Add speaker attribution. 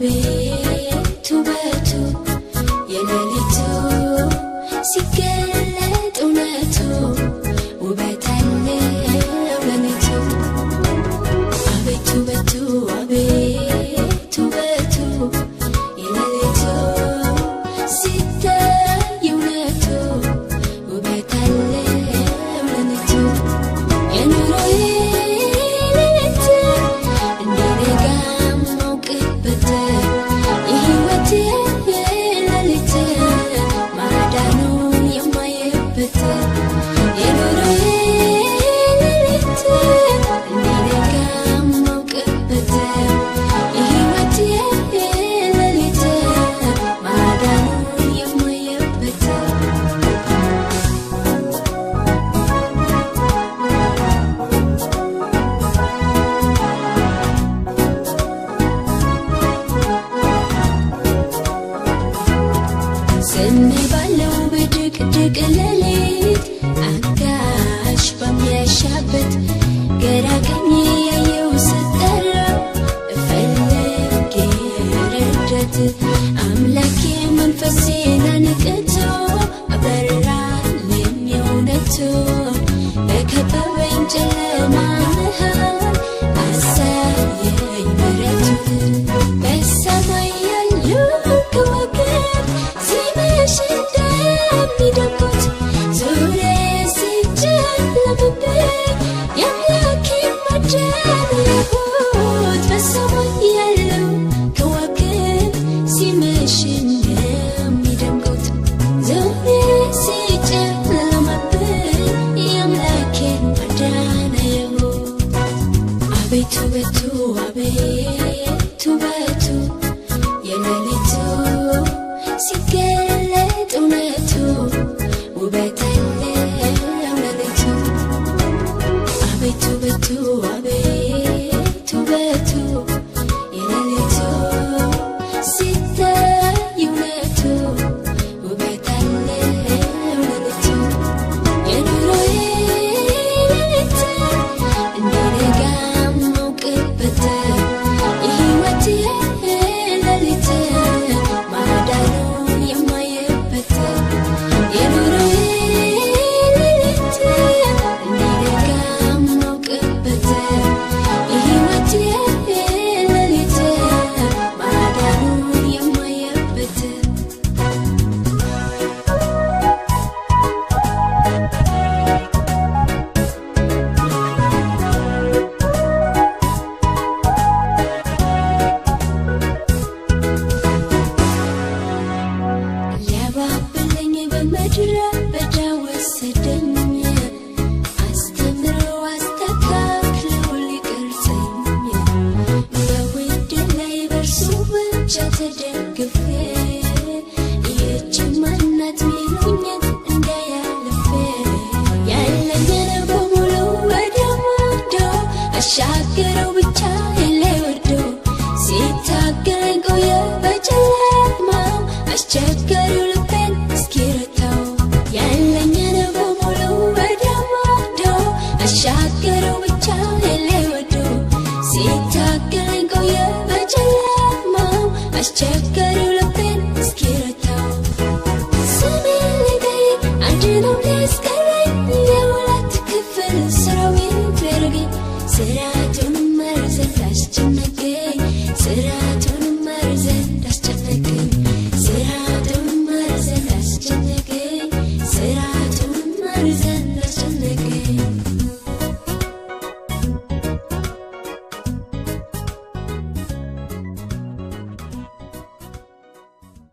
Speaker 1: አቤት ውበቱ የሌሊቱ ሲገለጥ እውነቱ ውበት አለው ሌሊቱ አቤት ውበቱ አቤት ውበቱ የሌሊቱ ሲታይ እውነቱ ውበት አለው ሌሊቱ የኑሮዬ ሌሊት እንደነጋ ማውቅበት የሕይወቴ ሌሊት ማዳኑን የማየበት የኑሮዬ ሌሊት እንደነጋ ማውቅበት የሕይወቴ ሌሊት ማዳኑን የማየበት ዝም ባለው በድቅድቅ ሌሊት አጋሽ በሚያሻበት ግራ ቀኝ ያየው ስጠራው እፈልግ ረዳት አምላኬ መንፈሴን አንቅቶ አበራልኝ እውነቱ በከበበኝ ጨለማ መሃል አሳየኝ ምሕረቱን በሰማይ ያሉ ከዋክብት ሲመሽ እንደሚደምቁት ዙሪያዬ ሲጨለምብኝ የአምላኬን ማዳን አየሁት በሰማይ ያሉ ከዋክብት ሲመሽ እንደሚደምቁት ዙሪያዬ ሲጨለምብኝ የአምላኬን ማዳን አየሁት አቤት ውበቱ አቤት ውበቱ የሌሊቱ ሲገለጥ እውነቱ ውበት አለው ሌሊቱ አቤት ውበቱ አቤት ውበቱ የሌሊቱ ሲታይ እውነቱ ውበት አለው ሌሊቱ የኑሮዬ ሌሊት እንደነጋ ማውቅበት የሕይወቴ ሌሊት ማዳኑን የማየበት የኑሮዬ ሌሊት እንደነጋ ማውቅበት የሕይወቴ ሌሊት ማዳኑን የማየበት ሊያባብለኝ በምድረ በዳ ወሰደኝ አስተምሮ አስተካክሎ ሊቀርጸኝ በውድ ላይ በእርሱ ብቻ ተደግፌ ይህችማ እናት ሚሉኝን እንዳያልፌ ያለኝን በሙሉ ወደ ማዶ አሻገረው ብቻ የለወዶ ሲታገለኝ ቆየ በጨለማው አስቸጋሪው ልቤን እስኪረታው ያለኝን በሙሉ ወደ ማዶ አሻገረው ብቻ የለወዶ ሲታገለኝ ቆየ በጨለማው አስቸጋሪው ልቤን እስኪረታው ስሜን ሊጠይቅ አንድ ነው ሊያስቀረኝ የሁለት ክፍል ሰራዊት ያደረገኝ ስርዓቱን እማር ዘንድ አስጨነቀኝ ስርዓቱን እማር ዘንድ አስጨነቀኝ ስርዓቱን እማር ዘንድ አስጨነቀኝ ስርዓቱን እማር ዘንድ